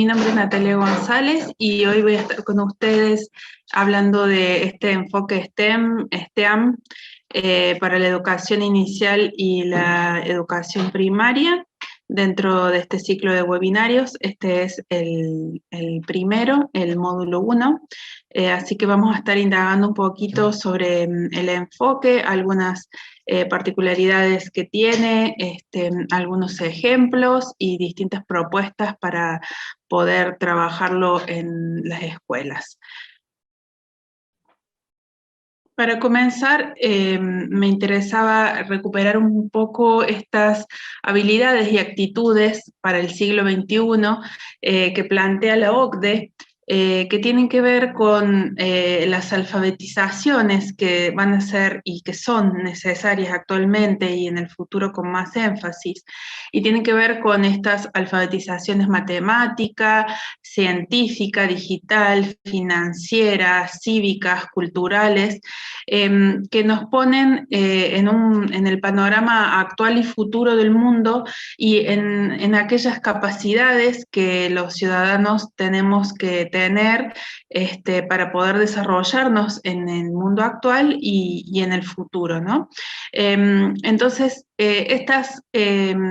mi nombre es Natalia González y hoy voy a estar con ustedes hablando de este enfoque STEAM para la educación inicial y la educación primaria dentro de este ciclo de webinarios. Este es el primero, el módulo 1, así que vamos a estar indagando un poquito sobre el enfoque, algunas particularidades que tiene, algunos ejemplos y distintas propuestas para poder trabajarlo en las escuelas. Para comenzar, me interesaba recuperar un poco estas habilidades y actitudes para el siglo XXI que plantea la OCDE, que tienen que ver con las alfabetizaciones que van a ser y que son necesarias actualmente y en el futuro con más énfasis, y tienen que ver con estas alfabetizaciones matemática, científica, digital, financiera, cívicas, culturales, que nos ponen en el panorama actual y futuro del mundo y en aquellas capacidades que los ciudadanos tenemos que tener para poder desarrollarnos en el mundo actual y en el futuro, ¿no? Entonces, estas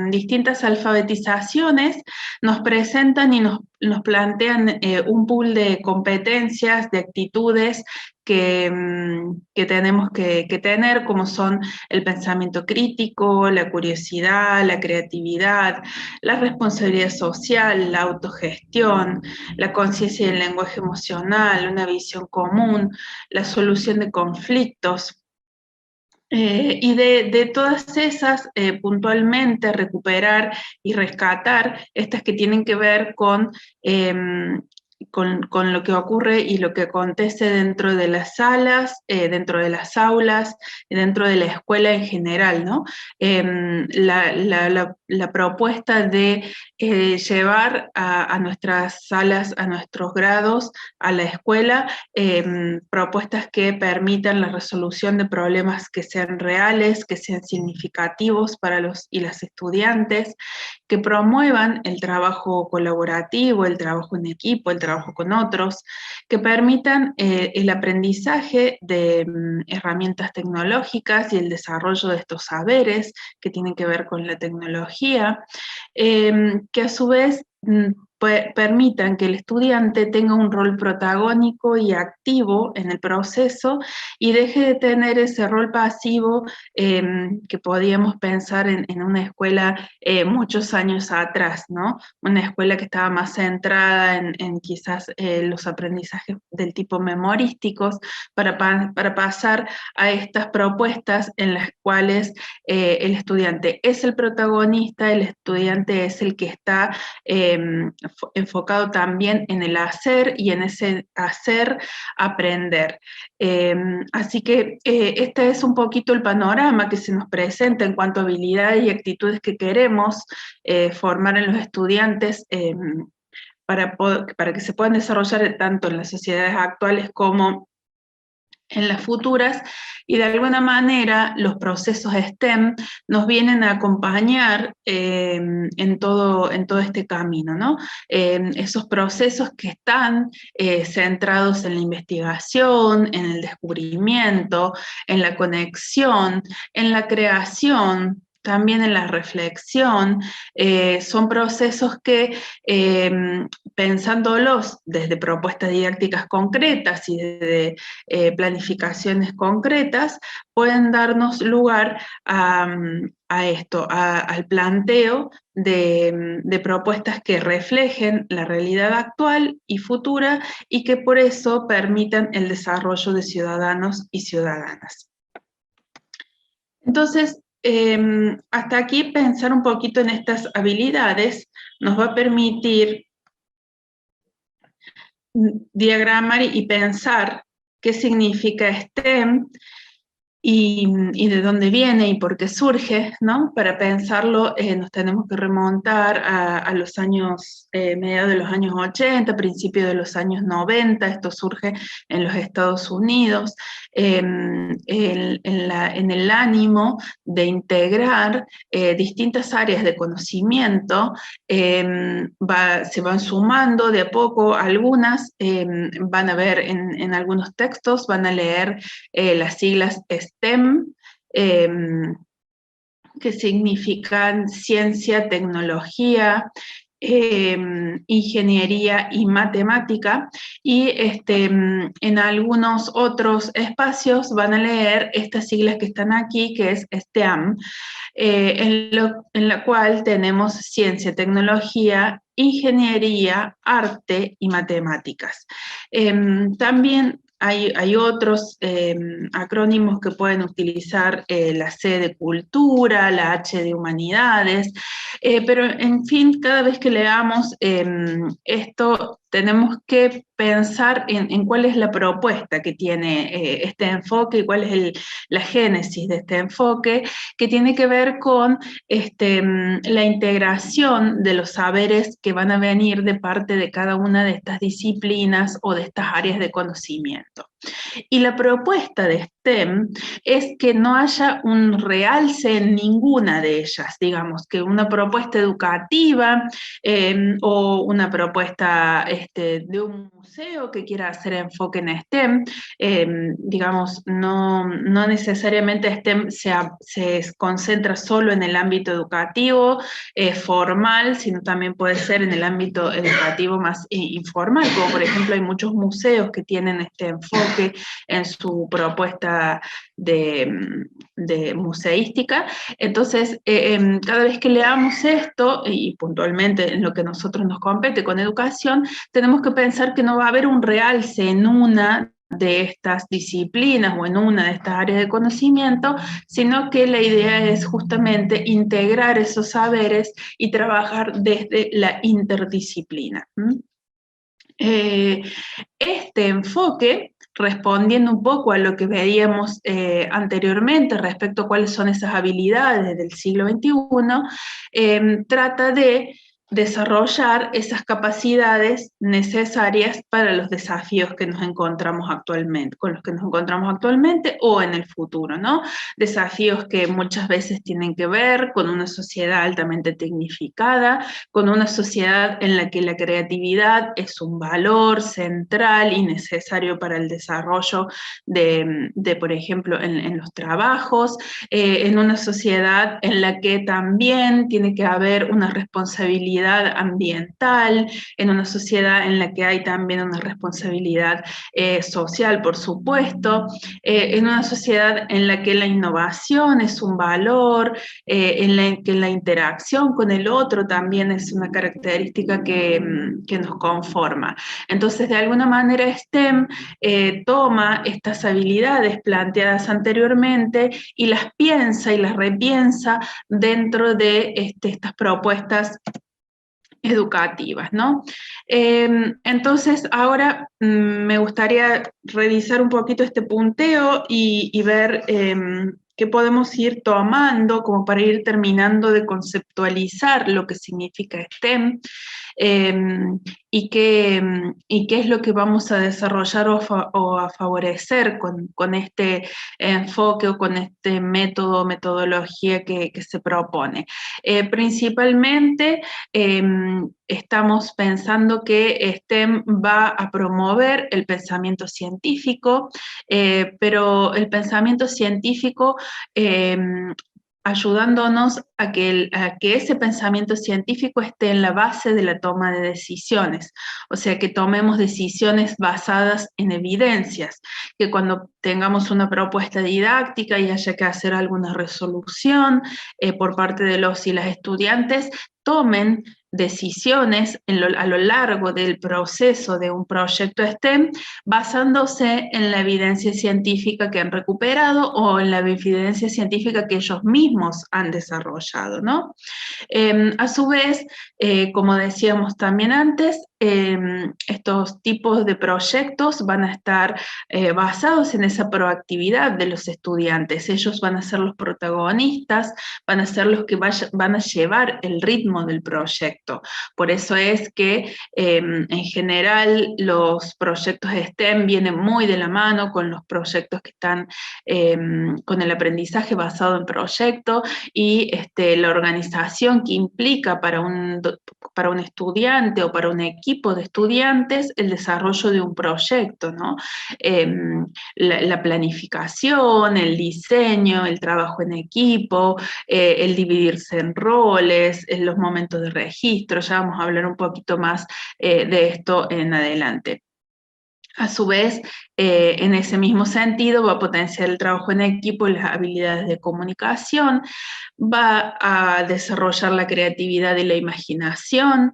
distintas alfabetizaciones nos presentan y nos plantean un pool de competencias, de actitudes que tenemos que tener, como son el pensamiento crítico, la curiosidad, la creatividad, la responsabilidad social, la autogestión, la conciencia del lenguaje emocional, una visión común, la solución de conflictos. Y de todas esas, puntualmente recuperar y rescatar estas que tienen que ver con lo que ocurre y lo que acontece dentro de las salas, dentro de las aulas, dentro de la escuela en general, ¿no? La propuesta de llevar a nuestras salas, a nuestros grados, a la escuela, propuestas que permitan la resolución de problemas que sean reales, que sean significativos para los y las estudiantes, que promuevan el trabajo colaborativo, el trabajo en equipo, el trabajo con otros, que permitan el aprendizaje de herramientas tecnológicas y el desarrollo de estos saberes que tienen que ver con la tecnología, que a su vez permitan que el estudiante tenga un rol protagónico y activo en el proceso y deje de tener ese rol pasivo que podíamos pensar en una escuela muchos años atrás, ¿no? Una escuela que estaba más centrada en quizás los aprendizajes del tipo memorísticos para pasar a estas propuestas en las cuales el estudiante es el protagonista, el estudiante es el que está enfocado también en el hacer y en ese hacer aprender. Así que este es un poquito el panorama que se nos presenta en cuanto a habilidades y actitudes que queremos formar en los estudiantes para que se puedan desarrollar tanto en las sociedades actuales como en las futuras, y de alguna manera los procesos STEM nos vienen a acompañar en todo este camino, ¿no? Esos procesos que están centrados en la investigación, en el descubrimiento, en la conexión, en la creación, también en la reflexión, son procesos que, pensándolos desde propuestas didácticas concretas y desde planificaciones concretas, pueden darnos lugar a esto, al planteo de propuestas que reflejen la realidad actual y futura y que por eso permitan el desarrollo de ciudadanos y ciudadanas. Entonces, hasta aquí pensar un poquito en estas habilidades nos va a permitir diagramar y pensar qué significa STEM y de dónde viene y por qué surge, ¿no? Para pensarlo nos tenemos que remontar a los años, mediados de los años 80, principios de los años 90, esto surge en los Estados Unidos, en el ánimo de integrar distintas áreas de conocimiento, se van sumando de a poco algunas, van a ver en algunos textos, van a leer las siglas STEM, eh, que significan ciencia, tecnología, ingeniería y matemática, y en algunos otros espacios van a leer estas siglas que están aquí, que es STEAM, en la cual tenemos ciencia, tecnología, ingeniería, arte y matemáticas. También hay otros acrónimos que pueden utilizar, la C de cultura, la H de humanidades, pero en fin, cada vez que leamos esto, tenemos que pensar en cuál es la propuesta que tiene este enfoque y cuál es la génesis de este enfoque, que tiene que ver con la integración de los saberes que van a venir de parte de cada una de estas disciplinas o de estas áreas de conocimiento. Y la propuesta de STEM es que no haya un realce en ninguna de ellas, digamos, que una propuesta educativa o una propuesta de un museo que quiera hacer enfoque en STEM, digamos, no necesariamente STEM se concentra solo en el ámbito educativo, formal, sino también puede ser en el ámbito educativo más informal, como por ejemplo hay muchos museos que tienen este enfoque en su propuesta de museística. Entonces, cada vez que leamos esto, y puntualmente en lo que a nosotros nos compete con educación, tenemos que pensar que no va a haber un realce en una de estas disciplinas o en una de estas áreas de conocimiento, sino que la idea es justamente integrar esos saberes y trabajar desde la interdisciplina. Este enfoque, respondiendo un poco a lo que veíamos anteriormente respecto a cuáles son esas habilidades del siglo XXI, trata de desarrollar esas capacidades necesarias para los desafíos que nos encontramos actualmente, con los que nos encontramos actualmente o en el futuro, ¿no? Desafíos que muchas veces tienen que ver con una sociedad altamente tecnificada, con una sociedad en la que la creatividad es un valor central y necesario para el desarrollo por ejemplo, en los trabajos, en una sociedad en la que también tiene que haber una responsabilidad ambiental, en una sociedad en la que hay también una responsabilidad social, por supuesto, en una sociedad en la que la innovación es un valor, en la que la interacción con el otro también es una característica que nos conforma. Entonces, de alguna manera, STEM toma estas habilidades planteadas anteriormente y las piensa y las repiensa dentro de estas propuestas educativas, ¿no? Entonces, ahora me gustaría revisar un poquito este punteo y ver qué podemos ir tomando como para ir terminando de conceptualizar lo que significa STEM, eh, y qué es lo que vamos a desarrollar o a favorecer con este enfoque o con este método, metodología que se propone. Principalmente, estamos pensando que STEM va a promover el pensamiento científico, pero el pensamiento científico ayudándonos a que ese pensamiento científico esté en la base de la toma de decisiones, o sea, que tomemos decisiones basadas en evidencias, que cuando tengamos una propuesta didáctica y haya que hacer alguna resolución por parte de los y las estudiantes, tomen decisiones a lo largo del proceso de un proyecto STEM basándose en la evidencia científica que han recuperado o en la evidencia científica que ellos mismos han desarrollado, ¿no? A su vez, como decíamos también antes, estos tipos de proyectos van a estar basados en esa proactividad de los estudiantes. Ellos van a ser los protagonistas, van a ser los que van a llevar el ritmo del proyecto. Por eso es que en general los proyectos STEM vienen muy de la mano con los proyectos que están con el aprendizaje basado en proyecto y la organización que implica para un estudiante o para un equipo de estudiantes el desarrollo de un proyecto, ¿no? La planificación, el diseño, el trabajo en equipo, el dividirse en roles, en los momentos de registro. Ya vamos a hablar un poquito más de esto en adelante. A su vez, en ese mismo sentido, va a potenciar el trabajo en equipo y las habilidades de comunicación, va a desarrollar la creatividad y la imaginación.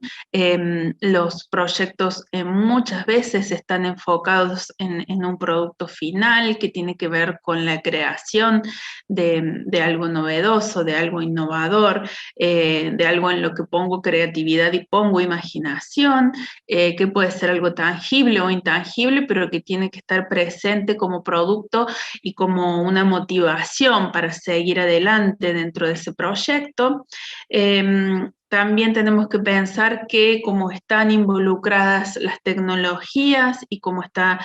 Los proyectos muchas veces están enfocados en un producto final que tiene que ver con la creación de algo novedoso, de algo innovador, de algo en lo que pongo creatividad y pongo imaginación, que puede ser algo tangible o intangible, pero que tiene que estar presente como producto y como una motivación para seguir adelante dentro de ese proyecto. También tenemos que pensar que como están involucradas las tecnologías y como está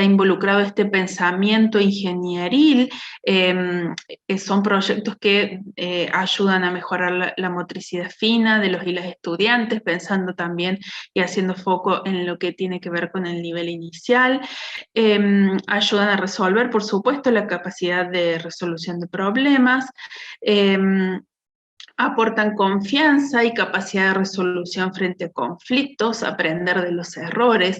involucrado este pensamiento ingenieril, son proyectos que ayudan a mejorar la motricidad fina de los y las estudiantes, pensando también y haciendo foco en lo que tiene que ver con el nivel inicial. Ayudan a resolver, por supuesto, la capacidad de resolución de problemas, aportan confianza y capacidad de resolución frente a conflictos, aprender de los errores,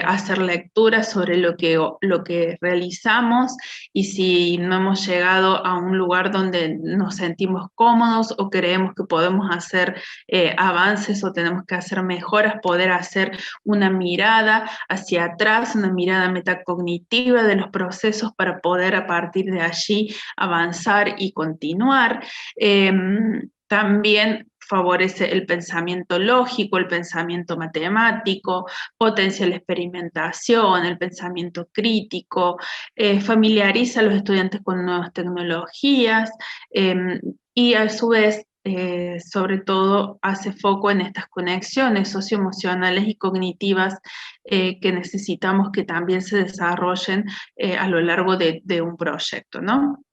hacer lectura sobre lo que realizamos y si no hemos llegado a un lugar donde nos sentimos cómodos o creemos que podemos hacer avances o tenemos que hacer mejoras, poder hacer una mirada hacia atrás, una mirada metacognitiva de los procesos para poder a partir de allí avanzar y continuar. También favorece el pensamiento lógico, el pensamiento matemático, potencia la experimentación, el pensamiento crítico, familiariza a los estudiantes con nuevas tecnologías y a su vez, sobre todo, hace foco en estas conexiones socioemocionales y cognitivas que necesitamos que también se desarrollen a lo largo de un proyecto, ¿no?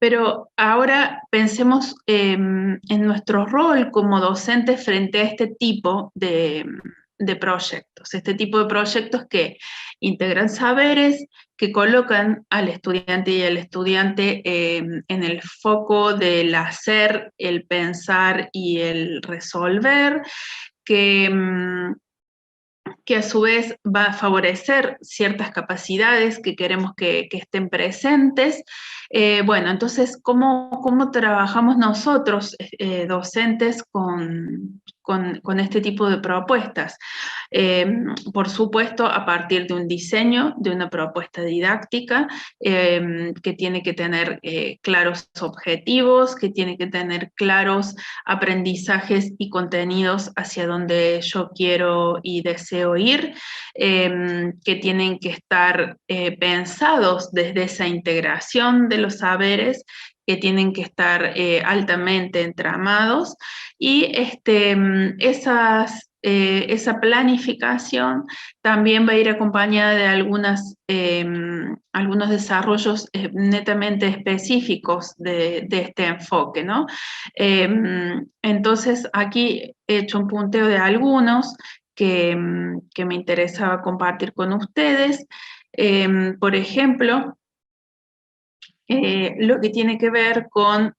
Pero ahora pensemos en nuestro rol como docentes frente a este tipo de proyectos, este tipo de proyectos que integran saberes, que colocan al estudiante y al estudiante en el foco del hacer, el pensar y el resolver, que a su vez va a favorecer ciertas capacidades que queremos que estén presentes. Bueno, entonces, ¿cómo trabajamos nosotros, docentes, con este tipo de propuestas? Por supuesto, a partir de un diseño, de una propuesta didáctica, que tiene que tener claros objetivos, que tiene que tener claros aprendizajes y contenidos hacia donde yo quiero y deseo ir, que tienen que estar pensados desde esa integración de los saberes, que tienen que estar altamente entramados y esa planificación también va a ir acompañada de algunos desarrollos netamente específicos de este enfoque, ¿no? Entonces, aquí he hecho un punteo de algunos que me interesaba compartir con ustedes. Por ejemplo, lo que tiene que ver con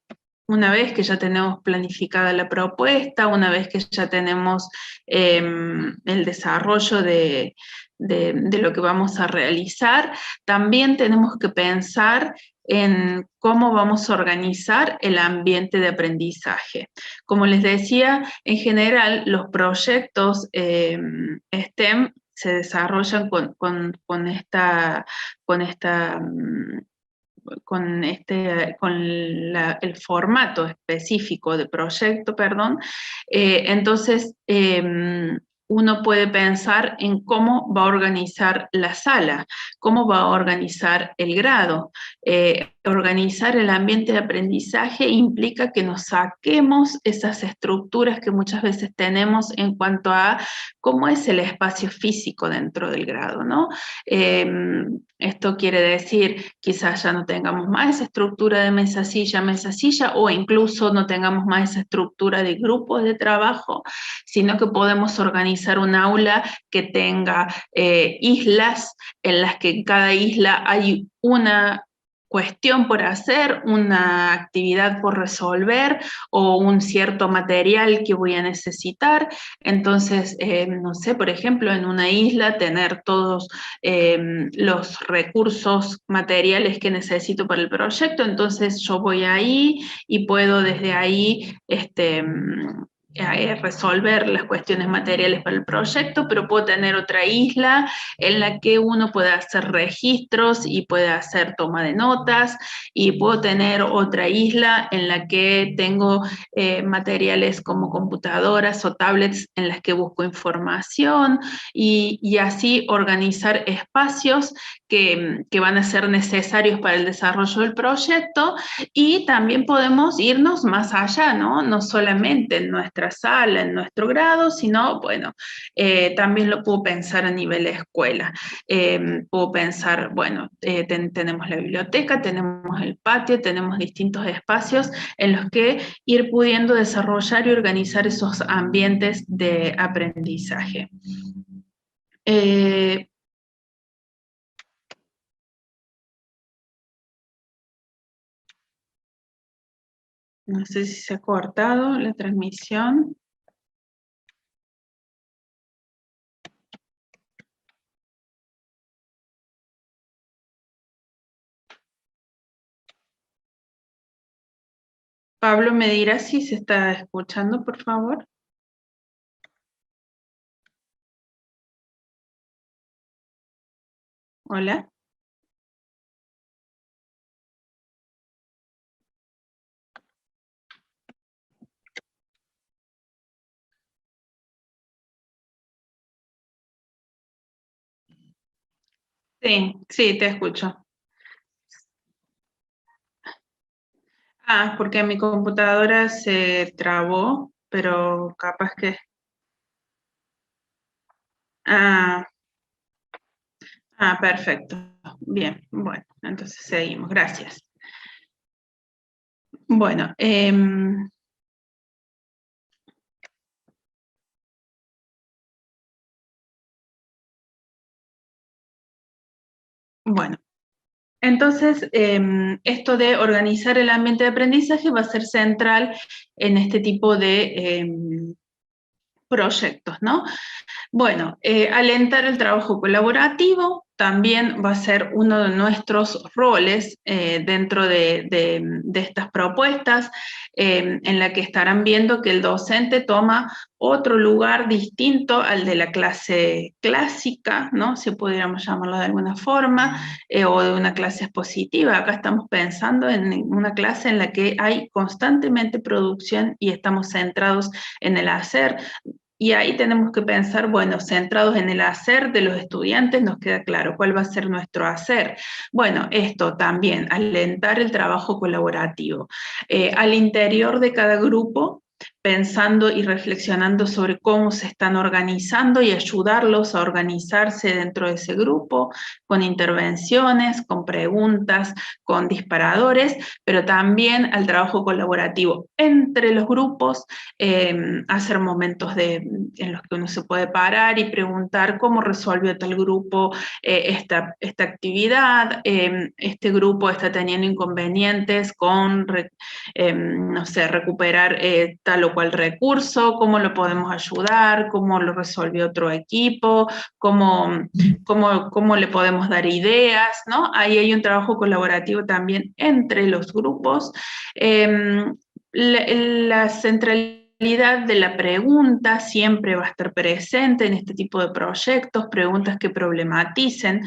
una vez que ya tenemos planificada la propuesta, una vez que ya tenemos el desarrollo de lo que vamos a realizar, también tenemos que pensar en cómo vamos a organizar el ambiente de aprendizaje. Como les decía, en general los proyectos STEM se desarrollan con el formato específico de proyecto, perdón. Entonces, uno puede pensar en cómo va a organizar la sala, cómo va a organizar el grado. Organizar el ambiente de aprendizaje implica que nos saquemos esas estructuras que muchas veces tenemos en cuanto a cómo es el espacio físico dentro del grado, ¿no? Esto quiere decir, quizás ya no tengamos más esa estructura de mesa silla, o incluso no tengamos más esa estructura de grupos de trabajo, sino que podemos organizar un aula que tenga islas en las que en cada isla hay una cuestión por hacer, una actividad por resolver o un cierto material que voy a necesitar. Entonces, no sé, por ejemplo, en una isla tener todos los recursos materiales que necesito para el proyecto, entonces yo voy ahí y puedo desde ahí resolver las cuestiones materiales para el proyecto, pero puedo tener otra isla en la que uno puede hacer registros y puede hacer toma de notas, y puedo tener otra isla en la que tengo materiales como computadoras o tablets en las que busco información, y así organizar espacios que van a ser necesarios para el desarrollo del proyecto. Y también podemos irnos más allá, ¿no? No solamente en nuestra sala, en nuestro grado, sino, bueno, también lo puedo pensar a nivel escuela. Puedo pensar, bueno, tenemos la biblioteca, tenemos el patio, tenemos distintos espacios en los que ir pudiendo desarrollar y organizar esos ambientes de aprendizaje. No sé si se ha cortado la transmisión. Pablo, ¿me dirá si se está escuchando, por favor? Hola. Sí, sí, te escucho. Ah, porque mi computadora se trabó, pero capaz que... Ah, perfecto. Bien, bueno, entonces seguimos. Gracias. Bueno, bueno. Entonces, esto de organizar el ambiente de aprendizaje va a ser central en este tipo de proyectos, ¿no? Bueno, alentar el trabajo colaborativo también va a ser uno de nuestros roles dentro de estas propuestas, en la que estarán viendo que el docente toma otro lugar distinto al de la clase clásica, ¿no? Si pudiéramos llamarlo de alguna forma, o de una clase expositiva. Acá estamos pensando en una clase en la que hay constantemente producción y estamos centrados en el hacer. Y ahí tenemos que pensar, bueno, centrados en el hacer de los estudiantes, nos queda claro cuál va a ser nuestro hacer. Bueno, esto también, alentar el trabajo colaborativo. Al interior de cada grupo, pensando y reflexionando sobre cómo se están organizando y ayudarlos a organizarse dentro de ese grupo, con intervenciones, con preguntas, con disparadores, pero también al trabajo colaborativo entre los grupos, hacer momentos en los que uno se puede parar y preguntar cómo resolvió tal grupo esta actividad, este grupo está teniendo inconvenientes con, no sé, recuperar tal o cual recurso, cómo lo podemos ayudar, cómo lo resolvió otro equipo, cómo le podemos dar ideas, ¿no? Ahí hay un trabajo colaborativo también entre los grupos. La centralidad de la pregunta siempre va a estar presente en este tipo de proyectos, preguntas que problematicen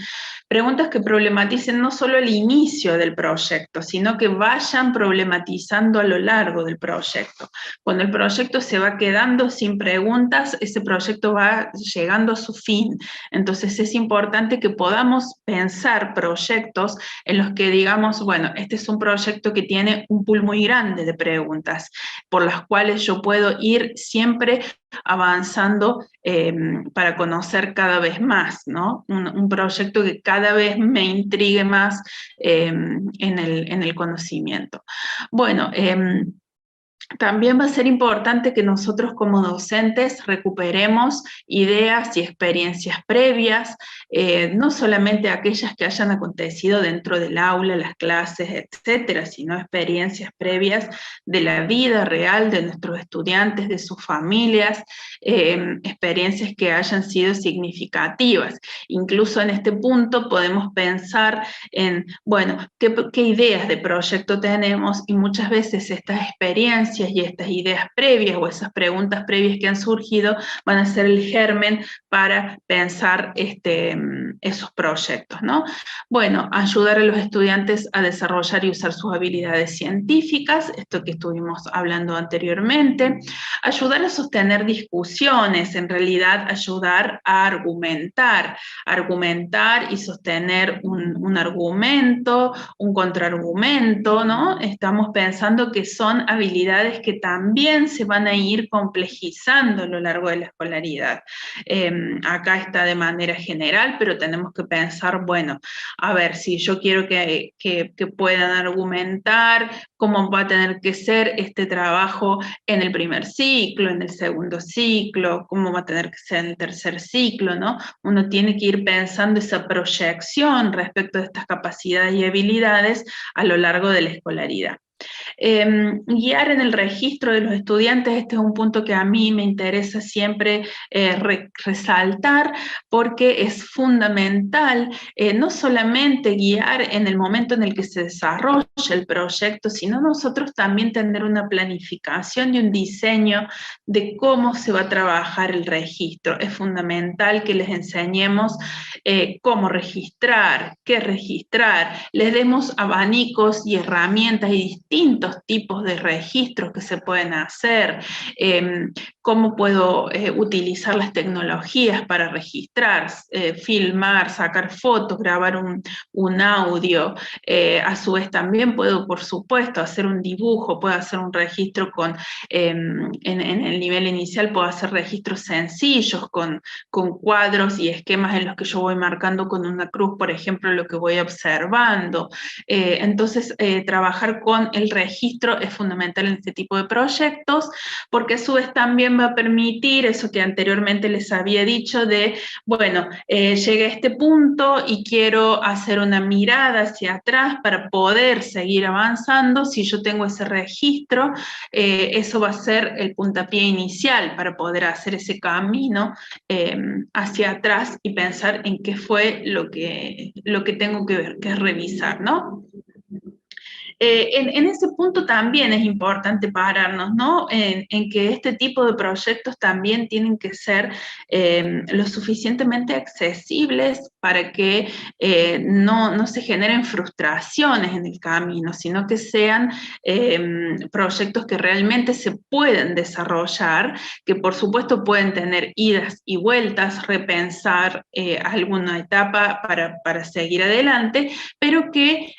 no solo el inicio del proyecto, sino que vayan problematizando a lo largo del proyecto. Cuando el proyecto se va quedando sin preguntas, ese proyecto va llegando a su fin. Entonces es importante que podamos pensar proyectos en los que digamos, bueno, este es un proyecto que tiene un pool muy grande de preguntas, por las cuales yo puedo ir siempre avanzando para conocer cada vez más, ¿no? Un proyecto que cada vez me intrigue más en el conocimiento. Bueno, también va a ser importante que nosotros como docentes recuperemos ideas y experiencias previas, no solamente aquellas que hayan acontecido dentro del aula, las clases, etcétera, sino experiencias previas de la vida real de nuestros estudiantes, de sus familias, experiencias que hayan sido significativas. Incluso en este punto podemos pensar en, bueno, qué ideas de proyecto tenemos, y muchas veces estas experiencias y estas ideas previas o esas preguntas previas que han surgido van a ser el germen para pensar esos proyectos, ¿no? Bueno, ayudar a los estudiantes a desarrollar y usar sus habilidades científicas, esto que estuvimos hablando anteriormente, ayudar a sostener discusiones, en realidad ayudar a argumentar y sostener un argumento, un contraargumento, ¿no? Estamos pensando que son habilidades que también se van a ir complejizando a lo largo de la escolaridad. Acá está de manera general, pero tenemos que pensar, bueno, a ver, si yo quiero que puedan argumentar, cómo va a tener que ser este trabajo en el primer ciclo, en el segundo ciclo, cómo va a tener que ser en el tercer ciclo, ¿no? Uno tiene que ir pensando esa proyección respecto de estas capacidades y habilidades a lo largo de la escolaridad. Guiar en el registro de los estudiantes, este es un punto que a mí me interesa siempre resaltar, porque es fundamental no solamente guiar en el momento en el que se desarrolla el proyecto, sino nosotros también tener una planificación y un diseño de cómo se va a trabajar el registro. Es fundamental que les enseñemos cómo registrar, qué registrar, les demos abanicos y herramientas y distintos tipos de registros que se pueden hacer, cómo puedo utilizar las tecnologías para registrar, filmar, sacar fotos, grabar un audio, a su vez también puedo, por supuesto, hacer un dibujo, puedo hacer un registro en el nivel inicial, puedo hacer registros sencillos con cuadros y esquemas en los que yo voy marcando con una cruz, por ejemplo, lo que voy observando. Entonces, trabajar con el registro es fundamental en este tipo de proyectos, porque a su vez también va a permitir eso que anteriormente les había dicho de, bueno, llegué a este punto y quiero hacer una mirada hacia atrás para poder seguir avanzando. Si yo tengo ese registro, eso va a ser el puntapié inicial para poder hacer ese camino hacia atrás y pensar en qué fue lo que tengo que ver, que revisar, ¿no? En ese punto también es importante pararnos, ¿no? En que este tipo de proyectos también tienen que ser lo suficientemente accesibles para que no se generen frustraciones en el camino, sino que sean proyectos que realmente se pueden desarrollar, que por supuesto pueden tener idas y vueltas, repensar alguna etapa para seguir adelante, pero que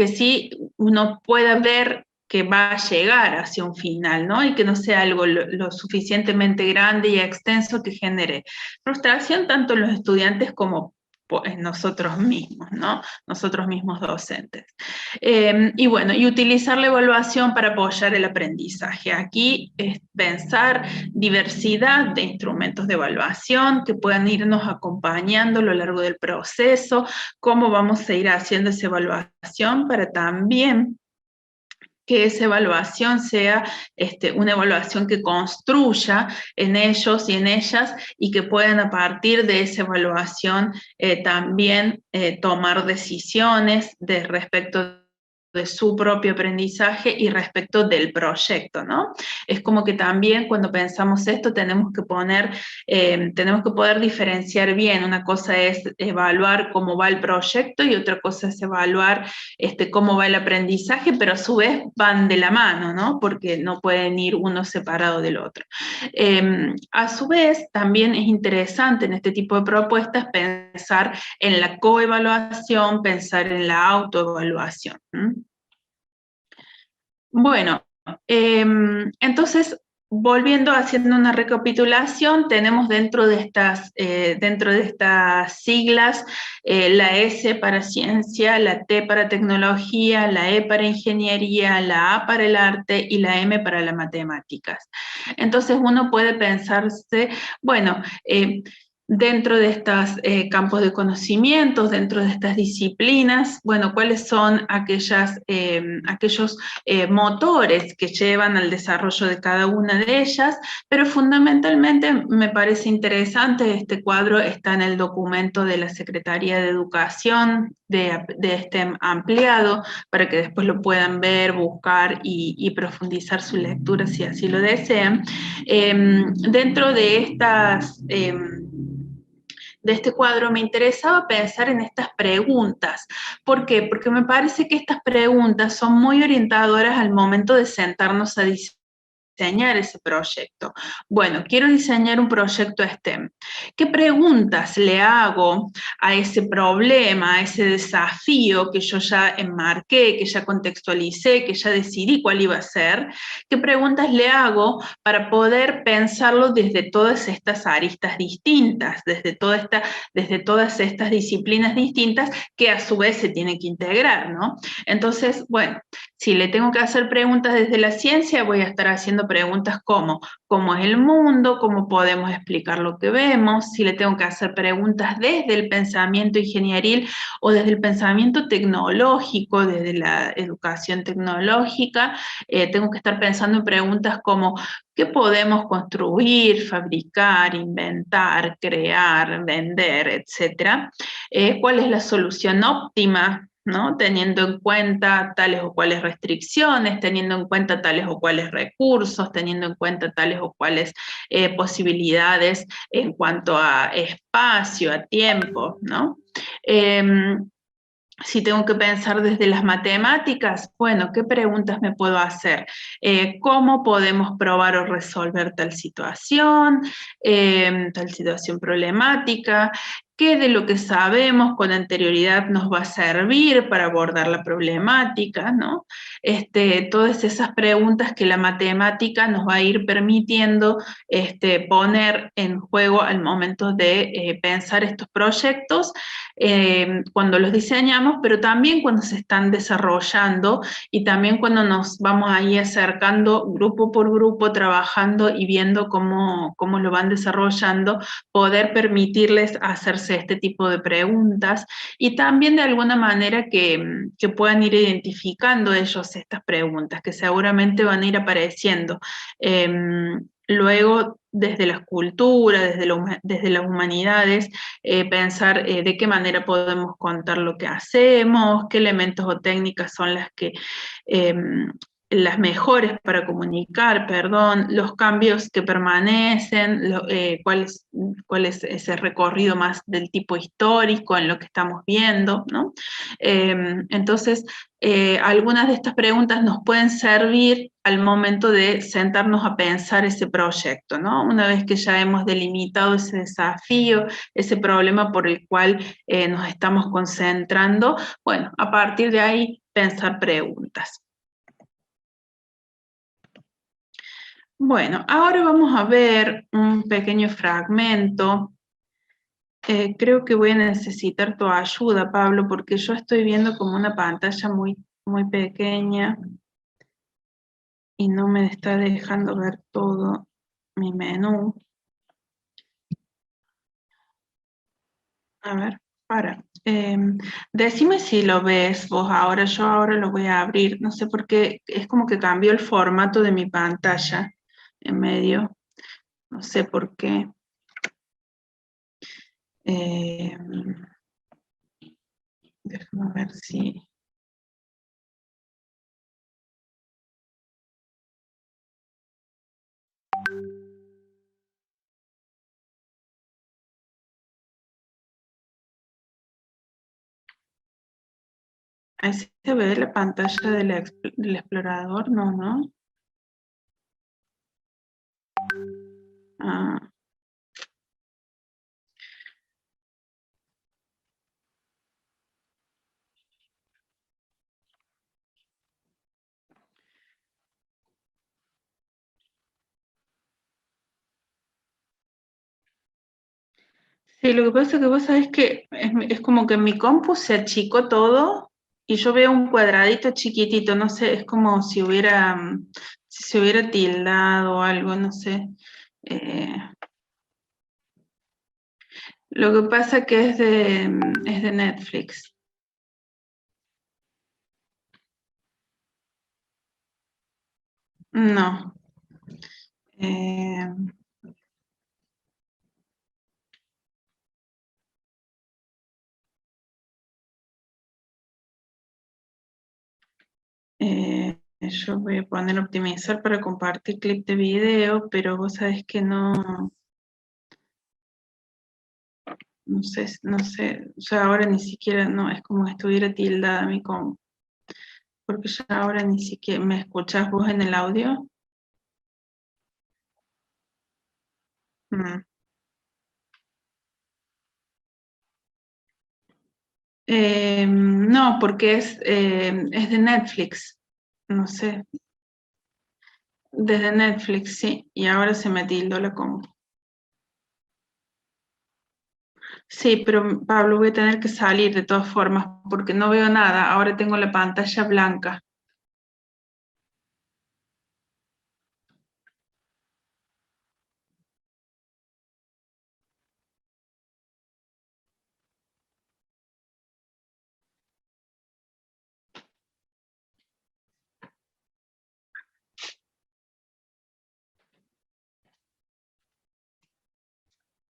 sí uno pueda ver que va a llegar hacia un final, ¿no? Y que no sea algo lo suficientemente grande y extenso que genere frustración tanto en los estudiantes como en nosotros mismos, ¿no? Nosotros mismos docentes. Y bueno, y utilizar la evaluación para apoyar el aprendizaje. Aquí es pensar diversidad de instrumentos de evaluación que puedan irnos acompañando a lo largo del proceso, cómo vamos a ir haciendo esa evaluación para también que esa evaluación sea una evaluación que construya en ellos y en ellas, y que puedan a partir de esa evaluación también tomar decisiones respecto de su propio aprendizaje y respecto del proyecto, ¿no? Es como que también cuando pensamos esto tenemos que poder diferenciar bien. Una cosa es evaluar cómo va el proyecto y otra cosa es evaluar cómo va el aprendizaje, pero a su vez van de la mano, ¿no? Porque no pueden ir uno separado del otro. A su vez, también es interesante en este tipo de propuestas pensar en la coevaluación, pensar en la autoevaluación. Bueno, entonces, volviendo, haciendo una recapitulación, tenemos dentro de estas siglas la S para ciencia, la T para tecnología, la E para ingeniería, la A para el arte y la M para las matemáticas. Entonces uno puede pensarse, bueno, dentro de estos campos de conocimientos, dentro de estas disciplinas, bueno, cuáles son aquellos motores que llevan al desarrollo de cada una de ellas, pero fundamentalmente me parece interesante, este cuadro está en el documento de la Secretaría de Educación, de este ampliado, para que después lo puedan ver, buscar y profundizar su lectura si así lo desean. Dentro de este cuadro me interesaba pensar en estas preguntas. ¿Por qué? Porque me parece que estas preguntas son muy orientadoras al momento de sentarnos a diseñar ese proyecto. Bueno, quiero diseñar un proyecto STEM. ¿Qué preguntas le hago a ese problema, a ese desafío que yo ya enmarqué, que ya contextualicé, que ya decidí cuál iba a ser? ¿Qué preguntas le hago para poder pensarlo desde todas estas aristas distintas, desde todas estas disciplinas distintas que a su vez se tienen que integrar, ¿no? Entonces, bueno, si le tengo que hacer preguntas desde la ciencia, voy a estar haciendo preguntas como cómo es el mundo, cómo podemos explicar lo que vemos, si le tengo que hacer preguntas desde el pensamiento ingenieril o desde el pensamiento tecnológico, desde la educación tecnológica, tengo que estar pensando en preguntas como ¿qué podemos construir, fabricar, inventar, crear, vender, etcétera? ¿Cuál es la solución óptima? ¿No? Teniendo en cuenta tales o cuales restricciones, teniendo en cuenta tales o cuales recursos, teniendo en cuenta tales o cuales posibilidades en cuanto a espacio, a tiempo, ¿no? Si tengo que pensar desde las matemáticas, bueno, ¿qué preguntas me puedo hacer? ¿Cómo podemos probar o resolver tal situación problemática? ¿Qué de lo que sabemos con anterioridad nos va a servir para abordar la problemática? ¿No? Todas esas preguntas que la matemática nos va a ir permitiendo poner en juego al momento de pensar estos proyectos, cuando los diseñamos, pero también cuando se están desarrollando y también cuando nos vamos ahí acercando grupo por grupo, trabajando y viendo cómo lo van desarrollando, poder permitirles hacerse este tipo de preguntas y también de alguna manera que puedan ir identificando ellos estas preguntas, que seguramente van a ir apareciendo. Luego, desde las culturas, desde las humanidades, pensar de qué manera podemos contar lo que hacemos, qué elementos o técnicas son eh, las mejores para comunicar, perdón, los cambios que permanecen, cuál es ese recorrido más del tipo histórico en lo que estamos viendo, ¿no? Entonces, algunas de estas preguntas nos pueden servir al momento de sentarnos a pensar ese proyecto, ¿no? Una vez que ya hemos delimitado ese desafío, ese problema por el cual nos estamos concentrando, bueno, a partir de ahí pensar preguntas. Bueno, ahora vamos a ver un pequeño fragmento. Creo que voy a necesitar tu ayuda, Pablo, porque yo estoy viendo como una pantalla muy, muy pequeña y no me está dejando ver todo mi menú. A ver, decime si lo ves vos ahora, yo ahora lo voy a abrir, no sé por qué, es como que cambió el formato de mi pantalla en medio, no sé por qué. Déjame ver si Ahí se ve la pantalla del explorador, no, ¿no? Ah. Sí, lo que pasa es que vos sabés que es como que en mi compu se achicó todo y yo veo un cuadradito chiquitito, no sé, es como si hubiera, si se hubiera tildado o algo, no sé. Eh, lo que pasa que es de Netflix. No. Eh, yo voy a poner optimizar para compartir clip de video, pero vos sabés que no, no sé, no sé, ya ahora ni siquiera, no, es como que estuviera tildada mi compu, porque ya ahora ni siquiera, ¿me escuchás vos en el audio? Mm. No, porque es de Netflix, no sé, desde Netflix, sí, y ahora se me tildó la compu. Sí, pero Pablo, voy a tener que salir de todas formas porque no veo nada. Ahora tengo la pantalla blanca.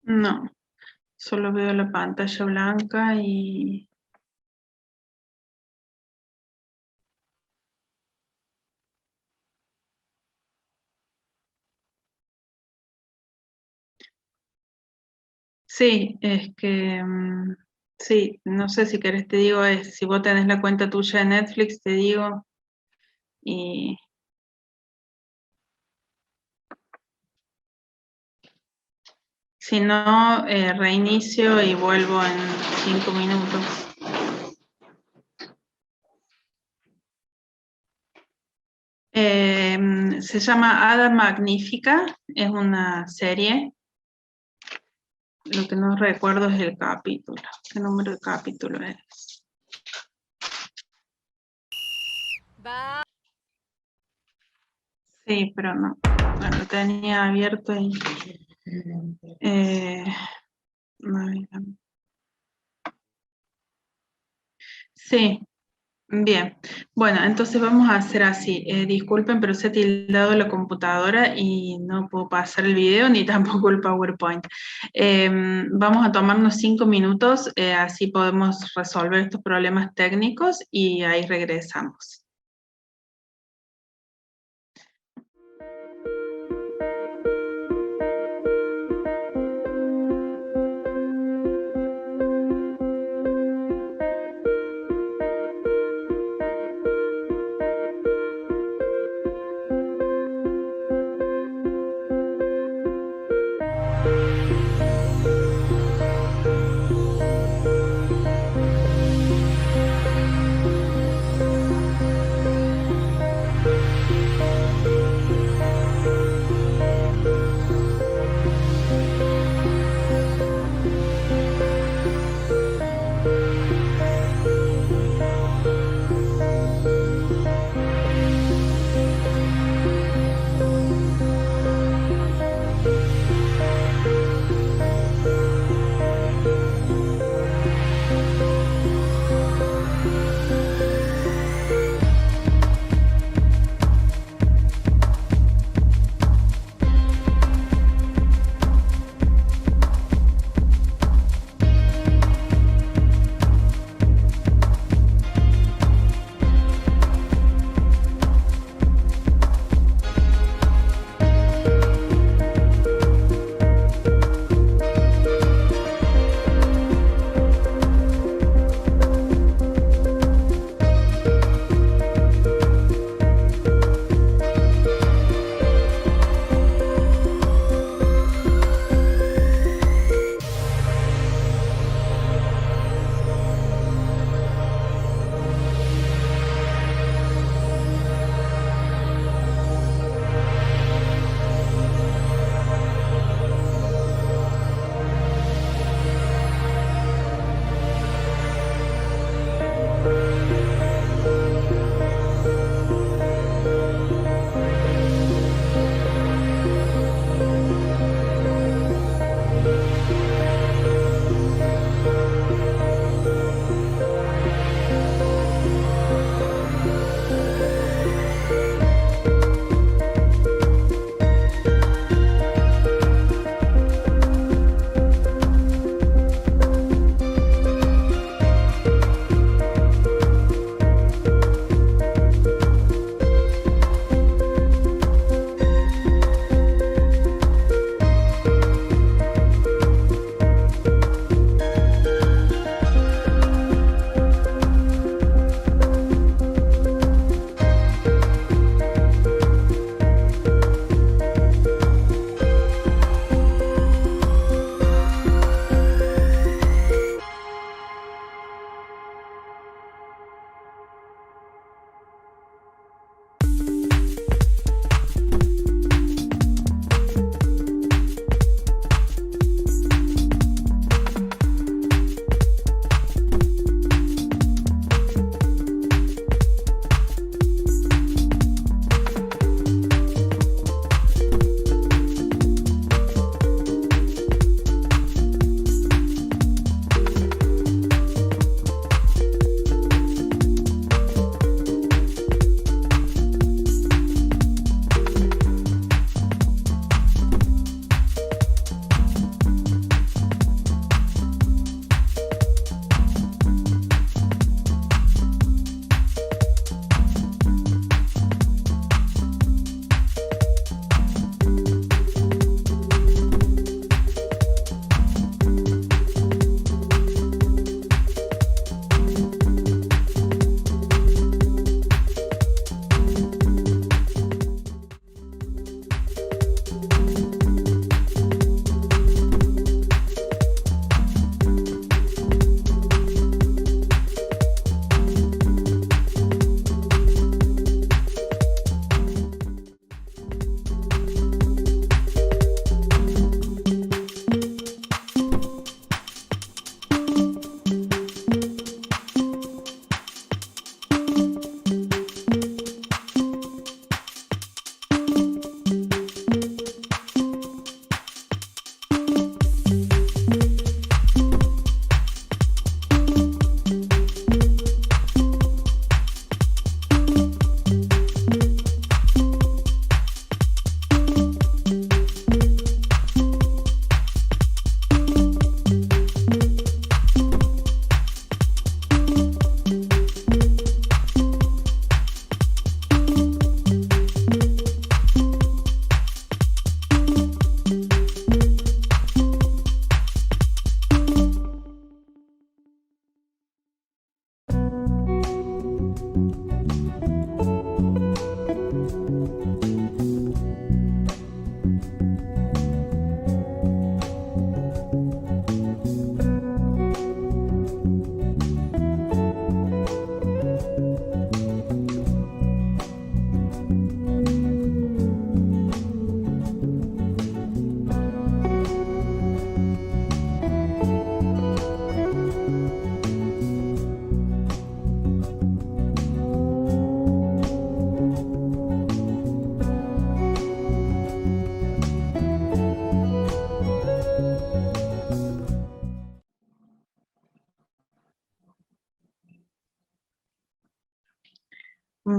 No, solo veo la pantalla blanca y sí, es que sí, no sé si querés te digo, si vos tenés la cuenta tuya de Netflix, te digo, y si no, reinicio y vuelvo en 5 minutos. Se llama Hada Magnífica, es una serie. Lo que no recuerdo es el capítulo. ¿Qué número de capítulo es? Sí, pero no. Bueno, lo tenía abierto y... eh, sí, bien. Bueno, entonces vamos a hacer así. Disculpen, pero se ha tildado la computadora y no puedo pasar el video ni tampoco el PowerPoint. Vamos a tomarnos 5 minutos, así podemos resolver estos problemas técnicos y ahí regresamos.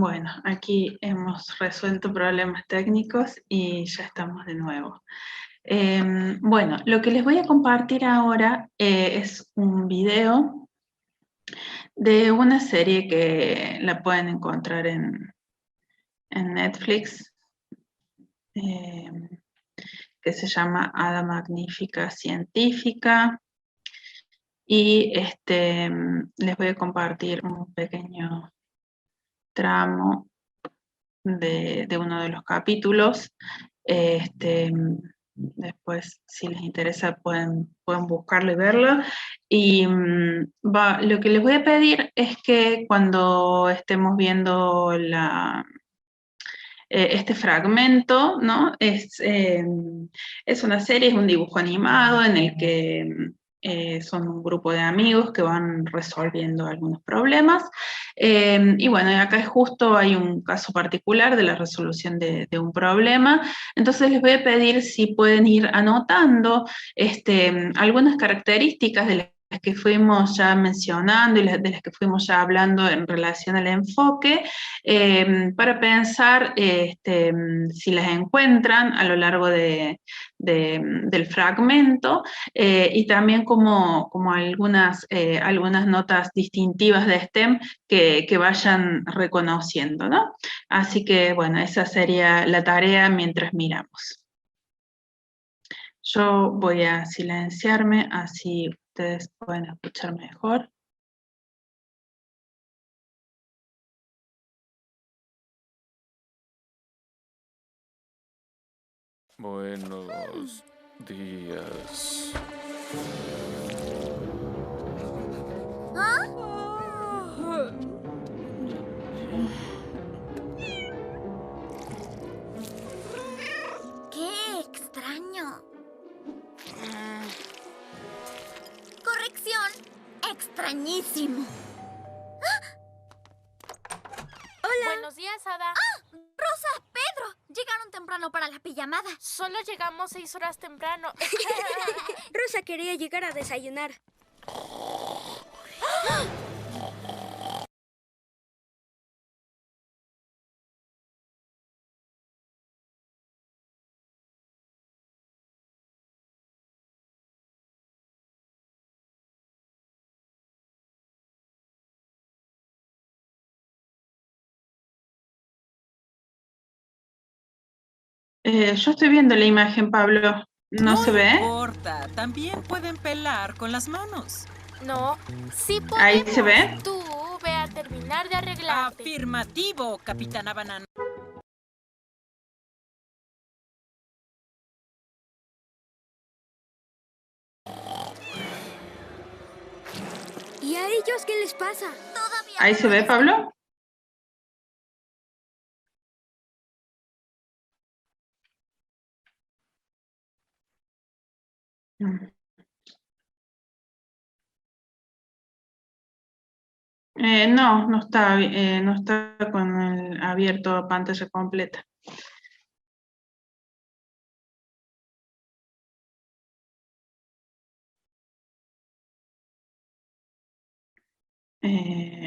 Bueno, aquí hemos resuelto problemas técnicos y ya estamos de nuevo. Bueno, lo que les voy a compartir ahora es un video de una serie que la pueden encontrar en Netflix, que se llama Hada Magnífica Científica. Y les voy a compartir un pequeño tramo de uno de los capítulos. Después, si les interesa, pueden buscarlo y verlo. Y lo que les voy a pedir es que cuando estemos viendo este fragmento, ¿no? Es una serie, es un dibujo animado en el que son un grupo de amigos que van resolviendo algunos problemas. Y bueno, acá es justo hay un caso particular de la resolución de un problema. Entonces les voy a pedir si pueden ir anotando algunas características de las que fuimos ya mencionando y de las que fuimos ya hablando en relación al enfoque, para pensar si las encuentran a lo largo del fragmento, y también como algunas notas distintivas de STEM que vayan reconociendo, ¿no? Así que, bueno, esa sería la tarea mientras miramos. Yo voy a silenciarme, así ustedes pueden escuchar mejor. Buenos días. ¡Qué extraño! Corrección, extrañísimo. Hola. Buenos días, Hada. Rosa, Pedro, llegaron temprano para la pijamada. Solo llegamos 6 horas temprano. Rosa quería llegar a desayunar. Yo estoy viendo la imagen, Pablo. ¿No se ve? No importa, también pueden pelar con las manos. No, sí ¿Ahí podemos. se ve? Tú ve a terminar de arreglarte. Afirmativo, Capitana Banana. ¿Y a ellos qué les pasa? Todavía ¿Ahí no se lo ve, Pablo? No, no está con el abierto pantalla completa.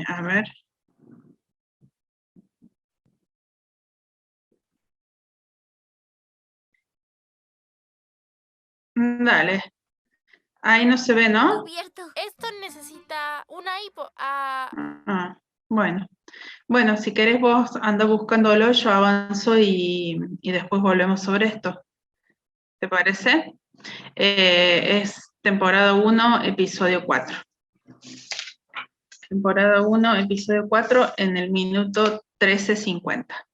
A ver. Dale. Ahí no se ve, ¿no? cubierto. Esto necesita una hipo. Ah, bueno. Bueno, si querés vos anda buscándolo, yo avanzo y después volvemos sobre esto. ¿Te parece? Es temporada 1, episodio 4. Temporada 1, episodio 4, en el minuto 13:50.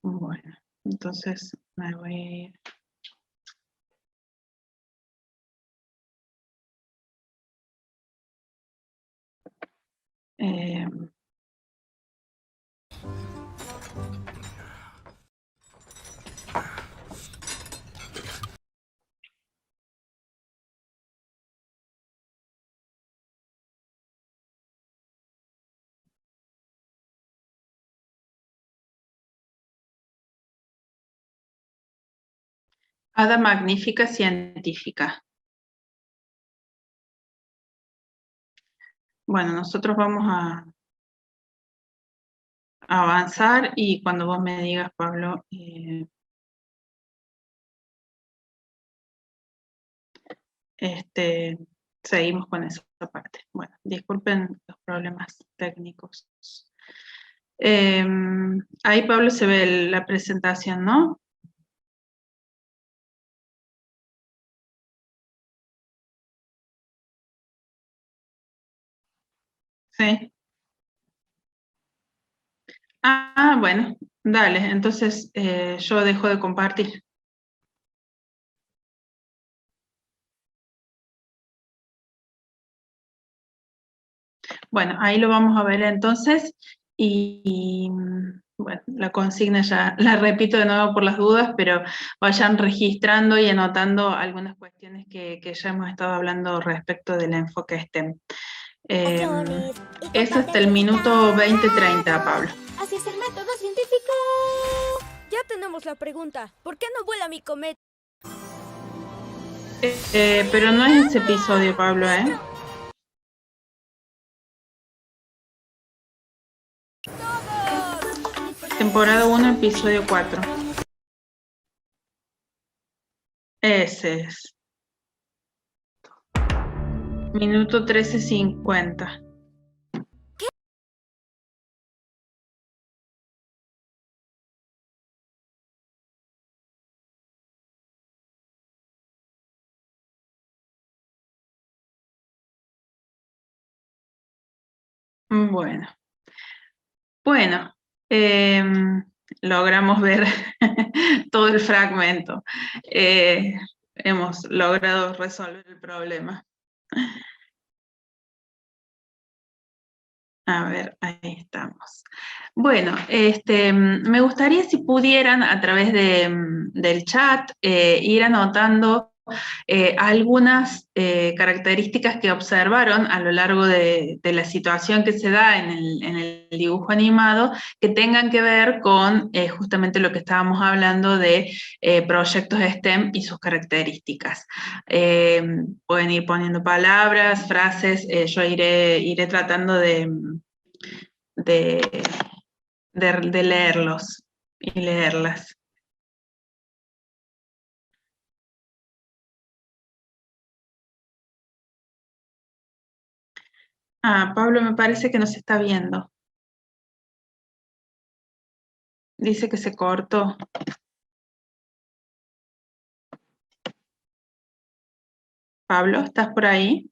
Bueno, entonces me voy a ir. Eh, Hada Magnífica Científica. Bueno, nosotros vamos a avanzar y cuando vos me digas, Pablo, seguimos con esa parte. Bueno, disculpen los problemas técnicos. Ahí, Pablo, se ve la presentación, ¿no? Sí. Bueno, dale, entonces yo dejo de compartir. Bueno, ahí lo vamos a ver entonces y bueno, la consigna ya la repito de nuevo por las dudas, pero vayan registrando y anotando algunas cuestiones que ya hemos estado hablando respecto del enfoque STEM. Es hasta el minuto 20-30, Pablo. Así es el método científico. Ya tenemos la pregunta. ¿Por qué no vuela mi cometa? Pero no es ese episodio, Pablo, ¿eh? Temporada 1, episodio 4. Ese es. Minuto 13:50. Bueno, logramos ver todo el fragmento. Hemos logrado resolver el problema. A ver, ahí estamos. Bueno, me gustaría si pudieran a través del chat ir anotando algunas características que observaron a lo largo de la situación que se da en el dibujo animado que tengan que ver con justamente lo que estábamos hablando de proyectos STEM y sus características. Pueden ir poniendo palabras, frases, yo iré tratando de leerlos y leerlas. Pablo me parece que nos está viendo. Dice que se cortó. Pablo, ¿estás por ahí?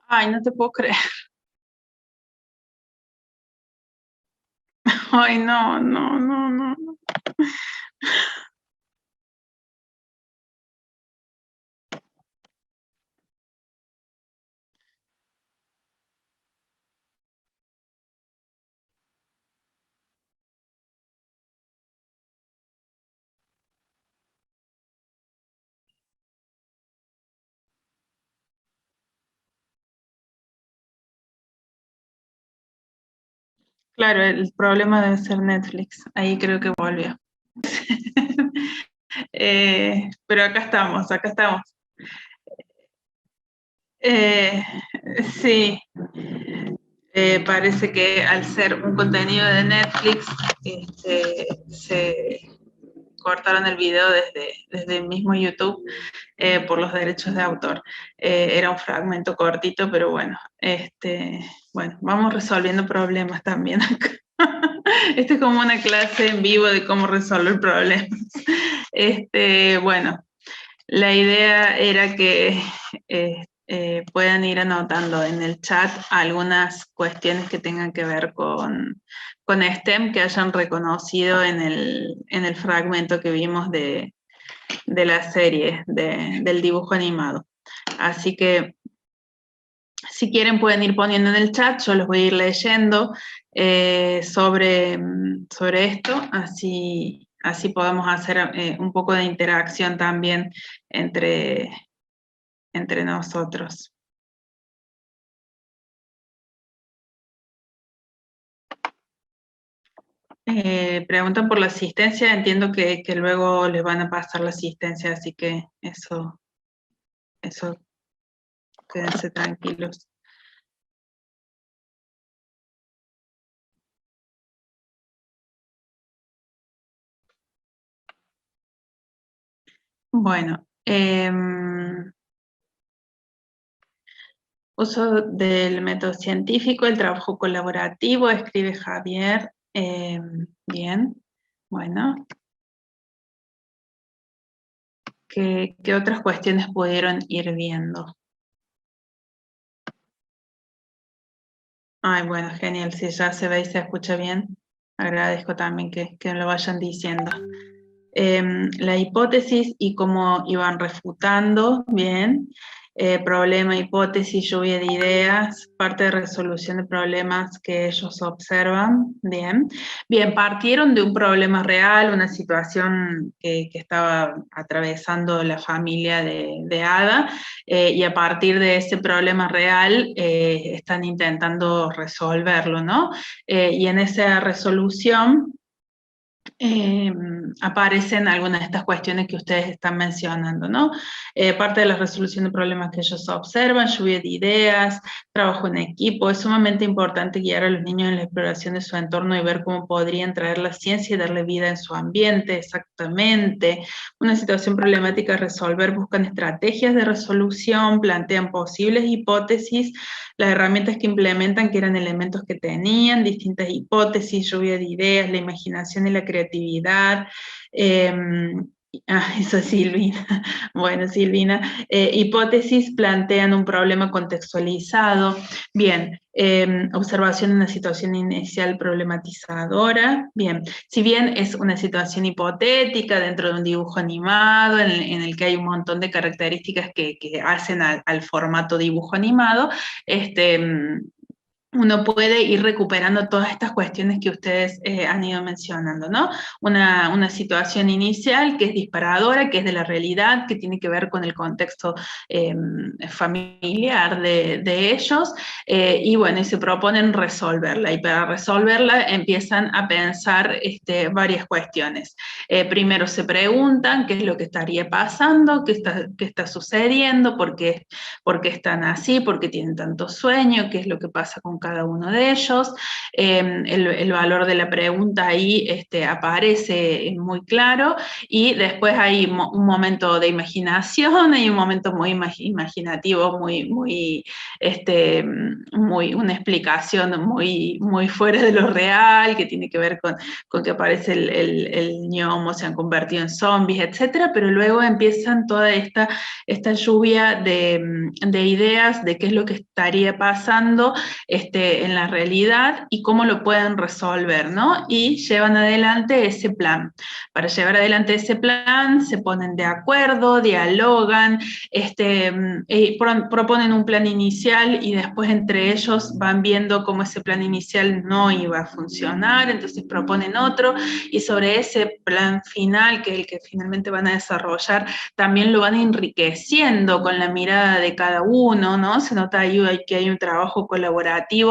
Ay, no te puedo creer. Ay, no, no, no, no. Claro, el problema debe ser Netflix. Ahí creo que volvió. Pero acá estamos, acá estamos. Sí, parece que al ser un contenido de Netflix, se cortaron el video desde el mismo YouTube por los derechos de autor. Era un fragmento cortito, pero bueno, bueno, vamos resolviendo problemas también acá. Esto es como una clase en vivo de cómo resolver problemas. Bueno, la idea era que puedan ir anotando en el chat algunas cuestiones que tengan que ver con STEM que hayan reconocido en el fragmento que vimos de la serie, del dibujo animado. Así que si quieren pueden ir poniendo en el chat, yo los voy a ir leyendo sobre esto, así podemos hacer un poco de interacción también entre nosotros. Preguntan por la asistencia, entiendo que luego les van a pasar la asistencia, así que eso quédense tranquilos. Bueno, uso del método científico, el trabajo colaborativo, escribe Javier. Bien, bueno. ¿Qué otras cuestiones pudieron ir viendo? Ay, bueno, genial, si ya se ve y se escucha bien, agradezco también que lo vayan diciendo. La hipótesis y cómo iban refutando, bien. Problema, hipótesis, lluvia de ideas, parte de resolución de problemas que ellos observan, bien. Bien, partieron de un problema real, una situación que estaba atravesando la familia de Ada, y a partir de ese problema real están intentando resolverlo, ¿no? Y en esa resolución aparecen algunas de estas cuestiones que ustedes están mencionando, ¿no? Parte de la resolución de problemas que ellos observan, lluvia de ideas, trabajo en equipo. Es sumamente importante guiar a los niños en la exploración de su entorno y ver cómo podrían traer la ciencia y darle vida en su ambiente, exactamente. Una situación problemática a resolver, buscan estrategias de resolución, plantean posibles hipótesis, las herramientas que implementan, que eran elementos que tenían, distintas hipótesis, lluvia de ideas, la imaginación y la creatividad. Eso es Silvina. Bueno, Silvina. Hipótesis plantean un problema contextualizado. Bien, observación de una situación inicial problematizadora. Bien, si bien es una situación hipotética dentro de un dibujo animado, en el que hay un montón de características que hacen al formato dibujo animado, uno puede ir recuperando todas estas cuestiones que ustedes han ido mencionando, ¿no? Una situación inicial que es disparadora, que es de la realidad, que tiene que ver con el contexto familiar de ellos, y bueno, y se proponen resolverla, y para resolverla empiezan a pensar varias cuestiones. Primero se preguntan qué es lo que estaría pasando, qué está sucediendo, por qué están así, por qué tienen tanto sueño, qué es lo que pasa con cada uno de ellos. El valor de la pregunta ahí aparece muy claro, y después hay un momento de imaginación, hay un momento muy imaginativo, una explicación muy fuera de lo real, que tiene que ver con que aparece el gnomo, se han convertido en zombies, etcétera, pero luego empiezan toda esta lluvia de ideas de qué es lo que estaría pasando en la realidad y cómo lo pueden resolver, ¿no? Y llevan adelante ese plan. Para llevar adelante ese plan se ponen de acuerdo, dialogan, proponen un plan inicial y después entre ellos van viendo cómo ese plan inicial no iba a funcionar, entonces proponen otro, y sobre ese plan final, que es el que finalmente van a desarrollar, también lo van enriqueciendo con la mirada de cada uno, ¿no? Se nota ahí que hay un trabajo colaborativo